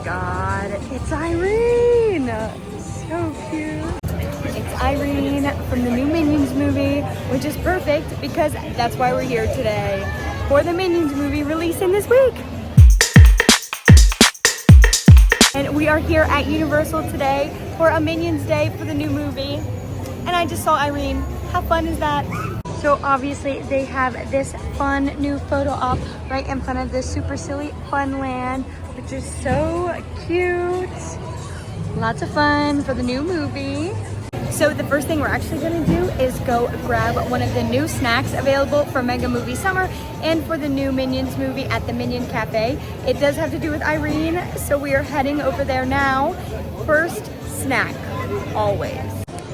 god, it's Irene! So cute. It's Irene from the new Minions movie, which is perfect because that's why we're here today for the Minions movie releasing this week. And we are here at Universal today for a Minions Day for the new movie. And I just saw Irene. How fun is that? So obviously they have this fun new photo op right in front of this super silly fun land, which is so cute. Lots of fun for the new movie. So the first thing we're actually gonna do is go grab one of the new snacks available for Mega Movie Summer and for the new Minions movie at the Minion Cafe. It does have to do with Irene, so we are heading over there now. First snack, always.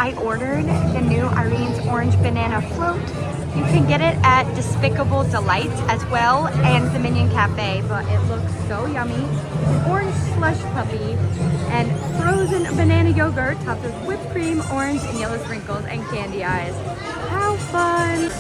I ordered the new Irene's Orange Banana Float. You can get it at Despicable Delights as well and the Minion Cafe, but it looks so yummy. Orange slush puppy and frozen banana yogurt topped with whipped cream, orange and yellow sprinkles, and candy eyes. How fun!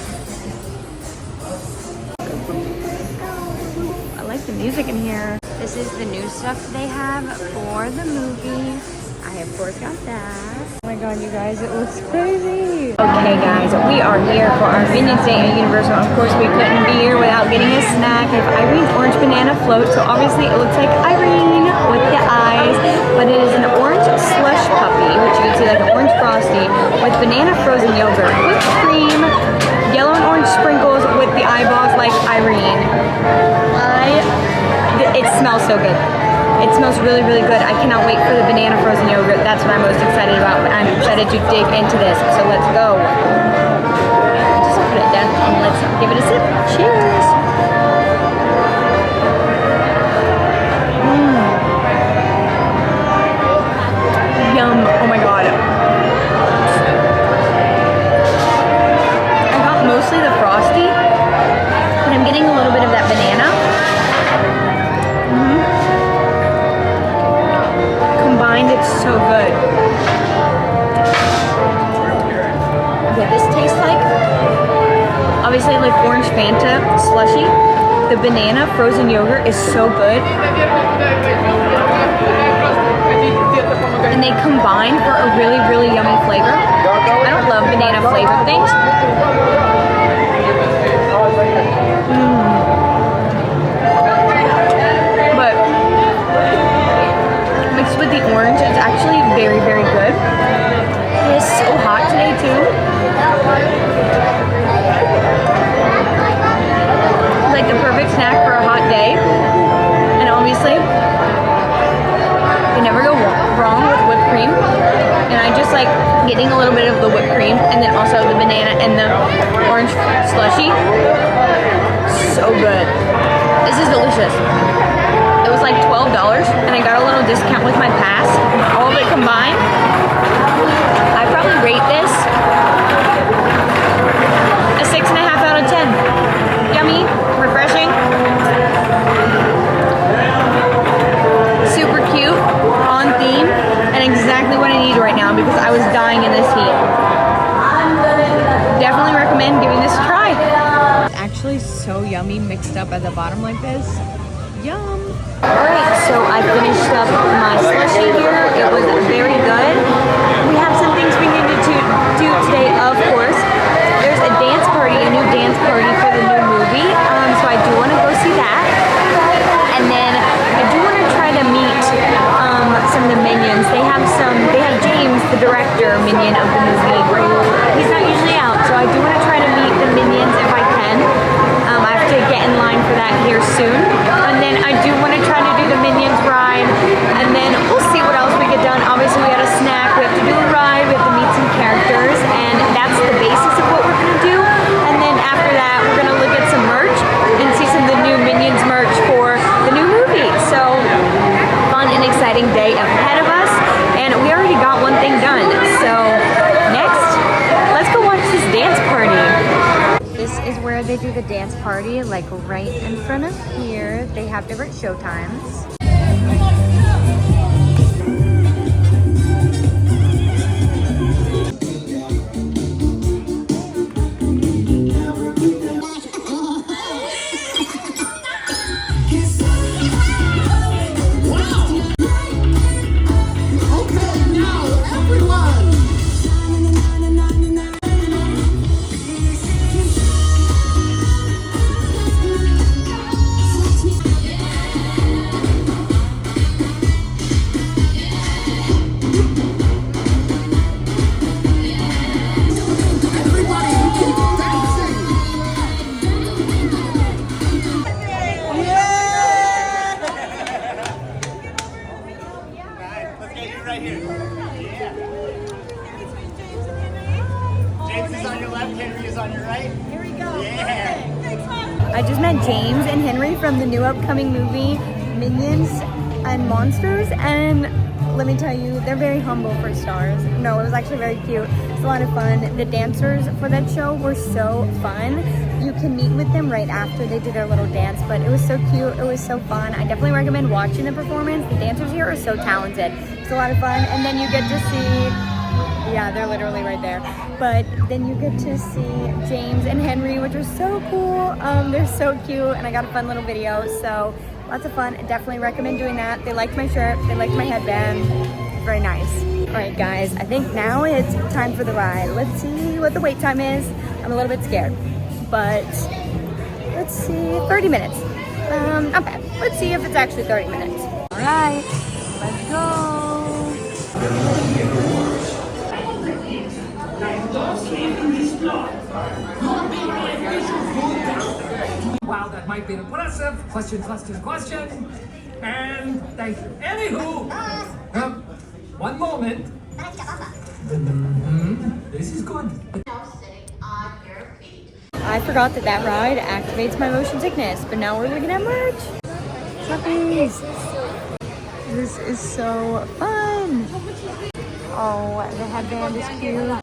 I like the music in here. This is the new stuff they have for the movie. I of course got that. Oh my god, you guys, it looks crazy. Okay guys, we are here for our Minions Day at Universal. Of course, we couldn't be here without getting a snack. I have Irene's Orange Banana Float, so obviously it looks like Irene with the eyes, but it is an orange slush puppy, which you can see like an orange frosty, with banana frozen yogurt, whipped cream, yellow and orange sprinkles with the eyeballs like Irene. It smells so good. It smells really, really good. I cannot wait for the banana frozen yogurt. That's what I'm most excited about. I'm excited to dig into this. So let's go. Just put it down and let's give it a sip. Cheers. Yum. Oh my god. I got mostly the frosty, but I'm getting a little bit of that banana. It's so good. Yeah, this tastes like, obviously like orange Fanta slushy. The banana frozen yogurt is so good. And they combine for a really, really yummy flavor. I don't love banana flavored things. But mixed with the orange, it's actually very, very good. It is so hot today too. Like the perfect snack for a hot day. And obviously, you never go wrong with whipped cream. And I just like getting a little bit of the whipped cream and then also the banana and the orange slushy. So good. This is delicious. It was like $12 and I got a little discount with my pass. All of it combined, I probably rate this a 6.5 out of 10. Yummy, refreshing, super cute, on theme, and exactly what I need right now because I was dying in this heat. Definitely recommend giving this a try. It's actually so yummy mixed up at the bottom like this. Yum! Alright, so I finished up my slushie here. It was very good. We have some things we needed to do today, of course. There's a dance party, a new dance party for the new movie. So I do want to go see that. And then I do want to try to meet some of the Minions. They have James, the director, Minion of the movie. He's not usually out, so I do want to try to meet the Minions if I can. I have to get in line for that here soon. And then I do want to try to do the Minions ride. And then we'll see what else we get done. Obviously, we got a snack. We have to do a ride. We have to meet some characters. And that's the basis of what we're going to do. And then after that, we're going to look at some merch and see some of the new Minions merch for the new movie. So, fun and exciting day ahead of us. And we already got one thing done. So, next, let's go watch this dance party. This is where they do the dance party, like right in front of here. They have different show times. I just met James and Henry from the new upcoming movie Minions and Monsters, and let me tell you, they're very humble for stars. No, it was actually very cute. It's a lot of fun. The dancers for that show were so fun. You can meet with them right after they did their little dance, but it was so cute. It was so fun. I definitely recommend watching the performance. The dancers here are so talented. It's a lot of fun, and then you get to see, yeah, they're literally right there. But then you get to see James and Henry, which are so cool. They're so cute, and I got a fun little video, so lots of fun. I definitely recommend doing that. They liked my shirt, they liked my headband. Very nice. All right, guys, I think now it's time for the ride. Let's see what the wait time is. I'm a little bit scared, but let's see, 30 minutes. Not bad. Let's see if it's actually 30 minutes. All right, let's go. Wow, that might be impressive. Question. And thank you. Anywho, one moment. This is good. I forgot that ride activates my motion sickness, but now we're looking at merch. Puppies. This is so fun. Oh, the headband is cute.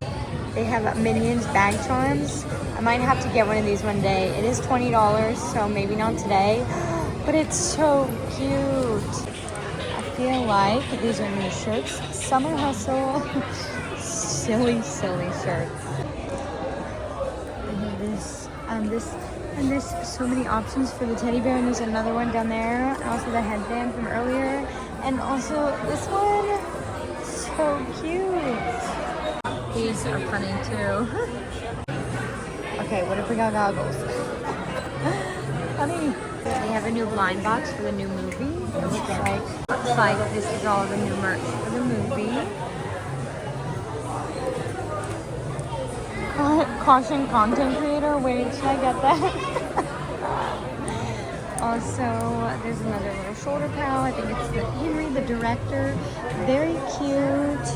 They have Minions bag charms. I might have to get one of these one day. It is $20, so maybe not today, but it's so cute. I feel like these are new shirts. Summer Hustle. silly shirts. And there's so many options for the teddy bear, and there's another one down there. And also the headband from earlier. And also this one. So cute. These are funny too. Okay, what if we got goggles? Funny. They have a new blind box for the new movie. It looks like this is all the new merch for the movie. Caution, content creator. Wait, should I get that? Also, there's another little shoulder pal. I think it's the Henry, the director. Very cute.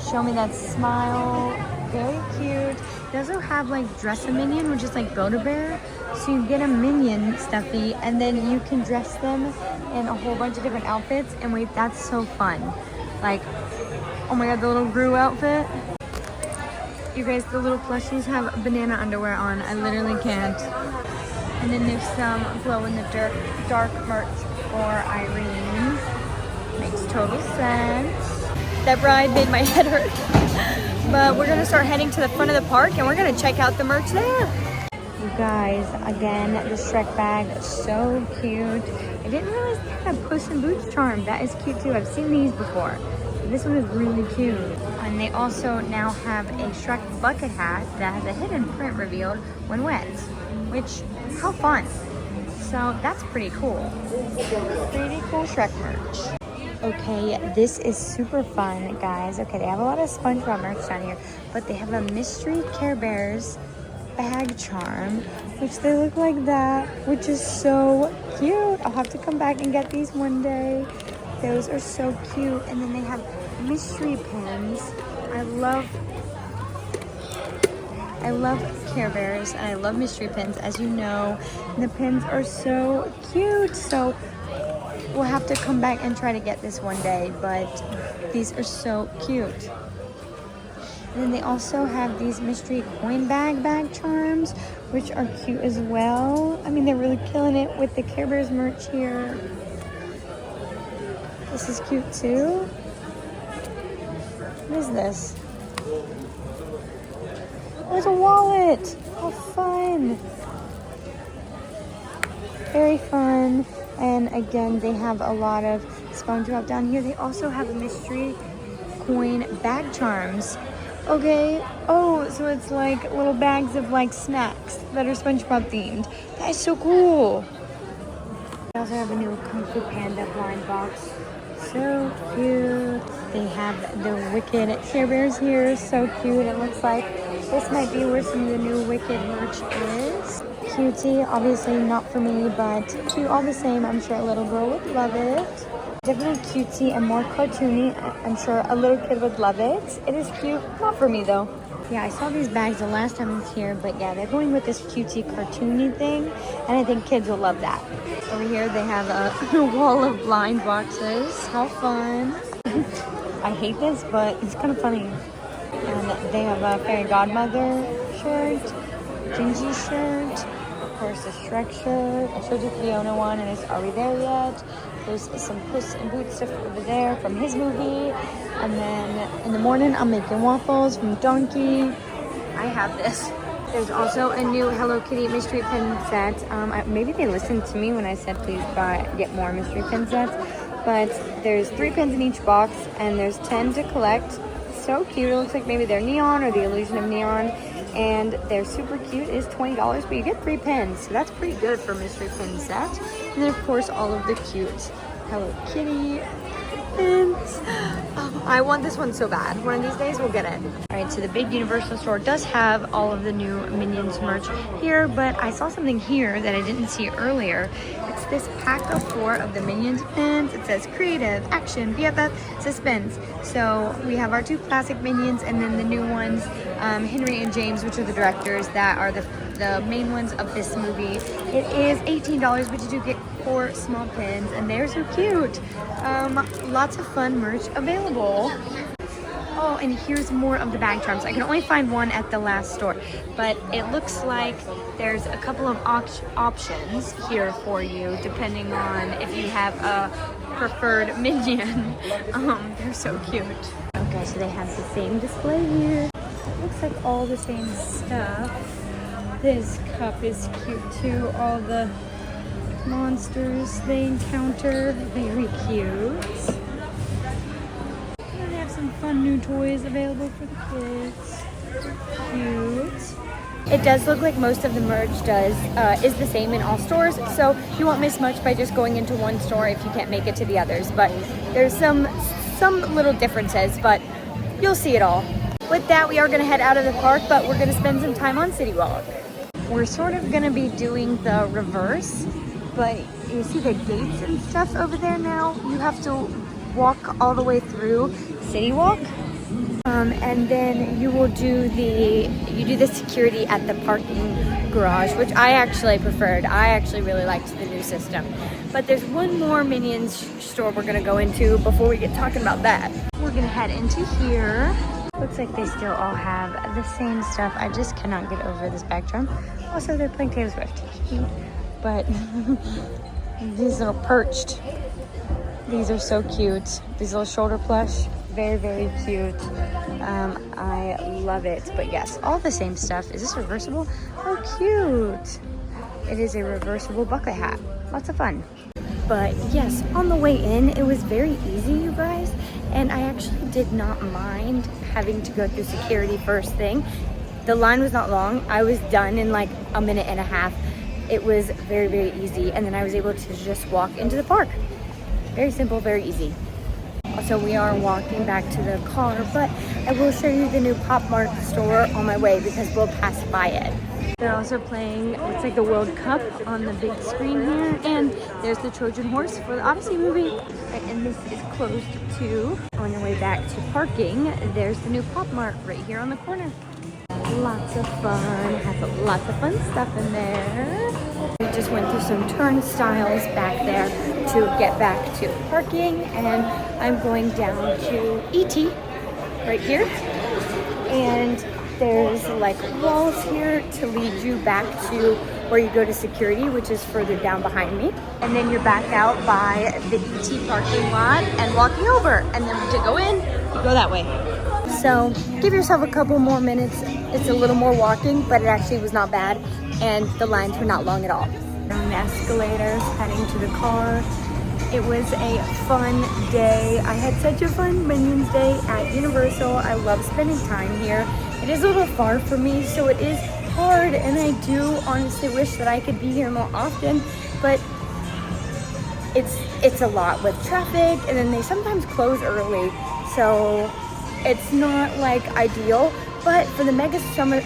Show me that smile. Very cute. They also have like dress a minion, which is like Build-A-Bear. So you get a minion stuffy, and then you can dress them in a whole bunch of different outfits. And wait, that's so fun. Like, oh my god, the little Gru outfit. You guys, the little plushies have banana underwear on. I literally can't. And then there's some glow-in-the-dark merch for Irene. Makes total sense. That ride made my head hurt. But we're gonna start heading to the front of the park, and we're gonna check out the merch there. You guys, again, the Shrek bag, so cute. I didn't realize they had a Puss in Boots charm. That is cute too. I've seen these before. This one is really cute. And they also now have a Shrek bucket hat that has a hidden print revealed when wet. Which, how fun. So that's pretty cool. Pretty cool Shrek merch. Okay, this is super fun, guys. Okay, they have a lot of SpongeBob merch down here, but they have a mystery Care Bears bag charm, which they look like that, which is so cute. I'll have to come back and get these one day. Those are so cute. And then they have mystery pins. I love Care Bears, and I love mystery pins, as you know. And the pins are so cute. So we'll have to come back and try to get this one day, but these are so cute. And then they also have these mystery coin bag charms, which are cute as well. I mean, they're really killing it with the Care Bears merch here. This is cute too. What is this? There's a wallet. How fun. Very fun. And again, they have a lot of SpongeBob down here. They also have mystery coin bag charms. Okay. Oh, so it's like little bags of like snacks that are SpongeBob themed. That is so cool. They also have a new Kung Fu Panda blind box. So cute. They have the Wicked Care Bears here. So cute. It looks like this might be where some of the new Wicked merch is. Cutie, obviously not for me, but cute all the same. I'm sure a little girl would love it. Definitely cutesy and more cartoony. I'm sure a little kid would love it. It is cute, not for me though. Yeah, I saw these bags the last time I was here, but yeah, they're going with this cutesy cartoony thing, and I think kids will love that. Over here they have a wall of blind boxes. How fun. I hate this, but it's kind of funny. And they have a fairy godmother shirt, Gingy shirt, of course a Shrek shirt. I showed you the Fiona one, and it's Are We There Yet? There's some Puss in Boots stuff over there from his movie. And then in the morning, I'm making waffles from Donkey. I have this. There's also a new Hello Kitty mystery pin set. Maybe they listened to me when I said please get more mystery pin sets. But there's 3 pins in each box, and there's 10 to collect. So cute. It looks like maybe they're neon or the illusion of neon. And they're super cute. It is $20, but you get 3 pins. So that's pretty good for a mystery pin set. And then, of course, all of the cute Hello Kitty pins. Oh, I want this one so bad. One of these days, we'll get it. All right, so the big Universal store does have all of the new Minions merch here, but I saw something here that I didn't see earlier. It's this pack of 4 of the Minions pins. It says creative, action, BFF, suspense. So we have our 2 classic Minions and then the new ones, Henry and James, which are the directors that are the main ones of this movie. It is $18, but you do get 4 small pins, and they're so cute. Lots of fun merch available. Oh, and here's more of the bag charms. I can only find one at the last store, but it looks like there's a couple of options here for you, depending on if you have a preferred Minion. They're so cute. Okay, so they have the same display here. Looks like all the same stuff. This cup is cute too. All the monsters they encounter, very cute. And they have some fun new toys available for the kids. Cute. It does look like most of the merch is the same in all stores, so you won't miss much by just going into one store if you can't make it to the others. But there's some little differences, but you'll see it all. With that, we are going to head out of the park, but we're going to spend some time on City Walk. We're sort of going to be doing the reverse, but you see the gates and stuff over there now? You have to walk all the way through City Walk, and then you will do the security at the parking garage, which I actually preferred. I actually really liked the new system. But there's one more Minions store we're going to go into before we get talking about that. We're going to head into here. Looks like they still all have the same stuff. I just cannot get over this bag charm. Also, they're playing Taylor Swift. Cute. But these little perched. These are so cute. These little shoulder plush. Very, very cute. I love it. But yes, all the same stuff. Is this reversible? Oh, cute. It is a reversible bucket hat. Lots of fun. But yes, on the way in, it was very easy, you guys. And I actually did not mind having to go through security first thing. The line was not long. I was done in like a minute and a half. It was very, very easy. And then I was able to just walk into the park. Very simple, very easy. Also, we are walking back to the car, but I will show you the new Pop Mart store on my way because we'll pass by it. They're also playing, looks like the World Cup on the big screen here. And there's the Trojan Horse for the Odyssey movie. And this is closed too. On your way back to parking, there's the new Pop Mart right here on the corner. Lots of fun, has lots of fun stuff in there. We just went through some turnstiles back there to get back to parking, and I'm going down to E.T. right here. And there's like walls here to lead you back to where you go to security, which is further down behind me. And then you're back out by the E.T. parking lot and walking over. And then to go in, you go that way. So give yourself a couple more minutes. It's a little more walking, but it actually was not bad. And the lines were not long at all. On the escalators, heading to the car. It was a fun day. I had such a fun Minions day at Universal. I love spending time here. It is a little far for me, so it is hard, and I do honestly wish that I could be here more often, but it's a lot with traffic, and then they sometimes close early, so it's not like ideal. But for the Mega Summer,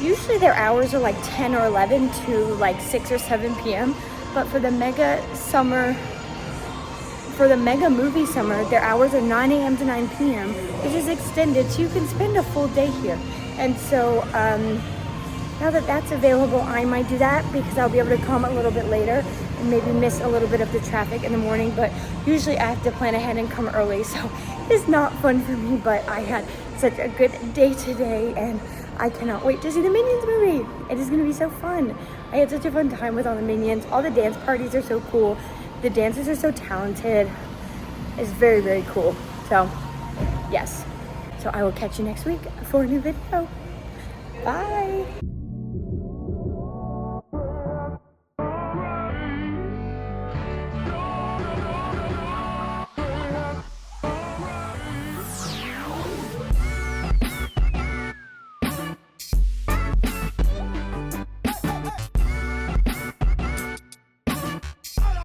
usually their hours are like 10 or 11 to like 6 or 7 p.m. But for the Mega Summer for the mega movie summer, their hours are 9 a.m. to 9 p.m., which is extended, so you can spend a full day here. And so now that that's available, I might do that because I'll be able to come a little bit later and maybe miss a little bit of the traffic in the morning. But usually I have to plan ahead and come early, so it's not fun for me. But I had such a good day today, and I cannot wait to see the Minions movie. It is gonna be so fun. I had such a fun time with all the Minions. All the dance parties are so cool. The dancers are so talented. It's very, very cool. So, yes. So I will catch you next week for a new video. Bye.